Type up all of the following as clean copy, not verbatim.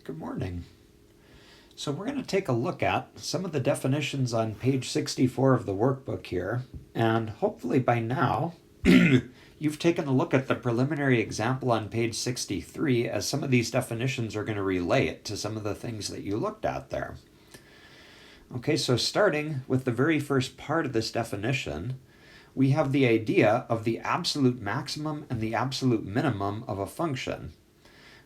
Good morning. So we're going to take a look at some of the definitions on page 64 of the workbook here, and hopefully by now you've taken a look at the preliminary example on page 63, as some of these definitions are going to relate to some of the things that you looked at there. Okay, so starting with the very first part of this definition, we have the idea of the absolute maximum and the absolute minimum of a function.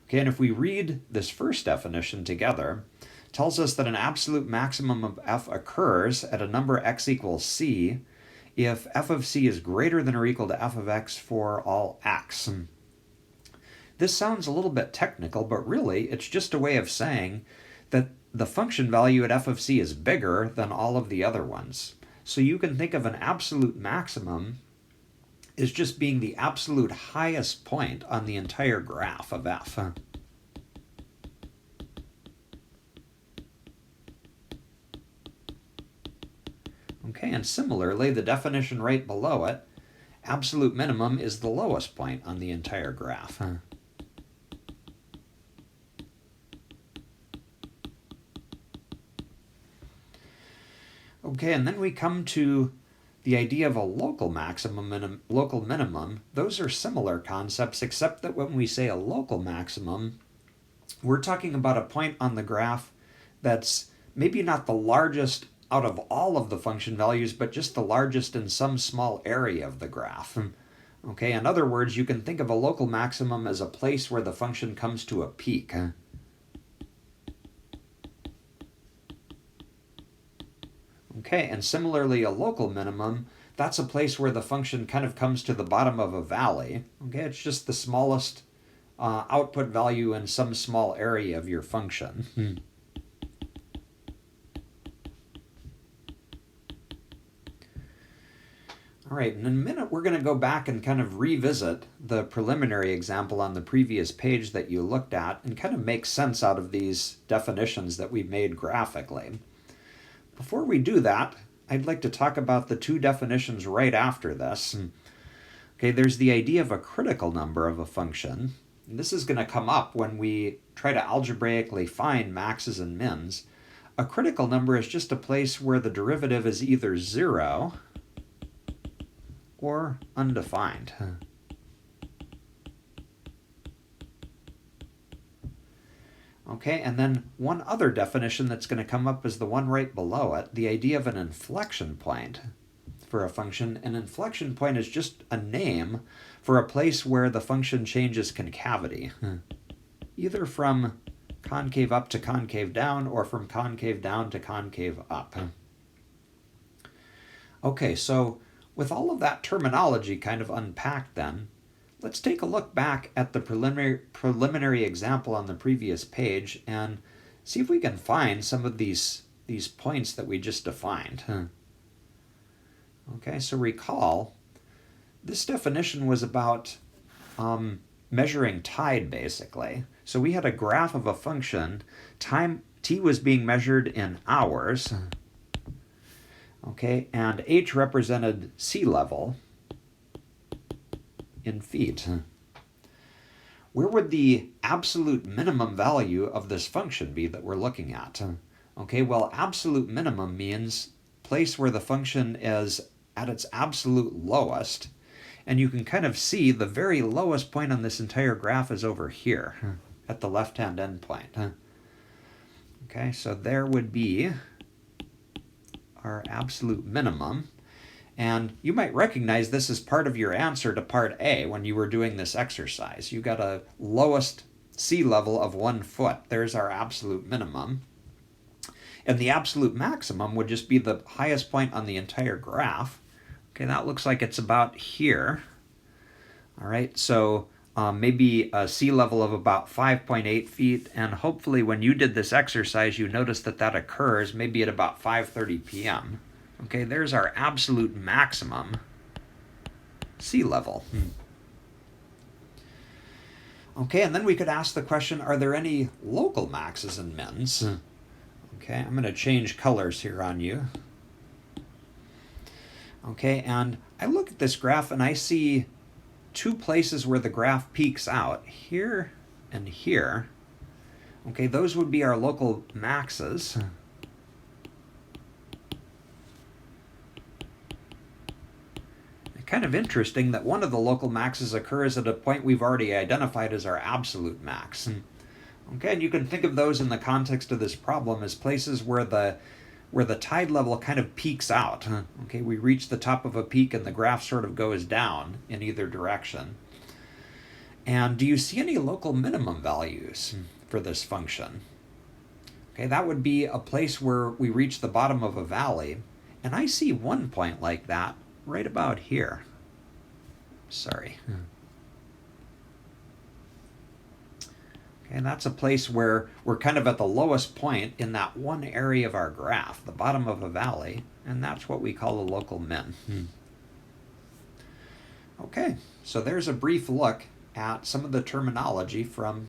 Okay, and if we read this first definition together, it tells us that an absolute maximum of f occurs at a number x equals c if f of c is greater than or equal to f of x for all x. This sounds a little bit technical, but really it's just a way of saying that the function value at f of c is bigger than all of the other ones. So you can think of an absolute maximum as just being the absolute highest point on the entire graph of f. Okay, and similarly, the definition right below it, absolute minimum is the lowest point on the entire graph. Okay, and then we come to the idea of a local maximum and a local minimum. Those are similar concepts, except that when we say a local maximum, we're talking about a point on the graph that's maybe not the largest out of all of the function values, but just the largest in some small area of the graph. Okay, in other words, you can think of a local maximum as a place where the function comes to a peak. Okay, and similarly, a local minimum, that's a place where the function kind of comes to the bottom of a valley. Okay, it's just the smallest output value in some small area of your function. All right, in a minute we're going to go back and kind of revisit the preliminary example on the previous page that you looked at and kind of make sense out of these definitions that we made graphically. Before we do that, I'd like to talk about the two definitions right after this. Okay, there's the idea of a critical number of a function. And this is going to come up when we try to algebraically find maxes and mins. A critical number is just a place where the derivative is either 0 or undefined. Okay, and then one other definition that's going to come up is the one right below it, the idea of an inflection point for a function. An inflection point is just a name for a place where the function changes concavity, either from concave up to concave down or from concave down to concave up. Okay, so with all of that terminology kind of unpacked then, let's take a look back at the preliminary example on the previous page and see if we can find some of these points that we just defined. Okay, so recall, this definition was about measuring tide, basically. So we had a graph of a function. Time t was being measured in hours. Okay, and h represented sea level in feet. Where would the absolute minimum value of this function be that we're looking at? Okay, well, absolute minimum means place where the function is at its absolute lowest, and you can kind of see the very lowest point on this entire graph is over here at the left-hand endpoint. Okay, so there would be our absolute minimum. And you might recognize this as part of your answer to part A when you were doing this exercise. You got a lowest sea level of 1 foot. There's our absolute minimum. And the absolute maximum would just be the highest point on the entire graph. Okay, that looks like it's about here. All right, so maybe a sea level of about 5.8 feet. And hopefully when you did this exercise, you noticed that that occurs maybe at about 5:30 p.m. Okay, there's our absolute maximum sea level. Okay, and then we could ask the question, are there any local maxes and mins? Okay, I'm going to change colors here on you. Okay, and I look at this graph and I see two places where the graph peaks out, here and here. Okay, those would be our local maxes. Kind of interesting that one of the local maxes occurs at a point we've already identified as our absolute max. Okay, and you can think of those in the context of this problem as places where the tide level kind of peaks out. Okay, we reach the top of a peak and the graph sort of goes down in either direction. And do you see any local minimum values for this function? Okay, that would be a place where we reach the bottom of a valley. And I see one point like that right about here. Sorry. Okay, and that's a place where we're kind of at the lowest point in that one area of our graph, the bottom of a valley, and that's what we call a local min. Okay, so there's a brief look at some of the terminology from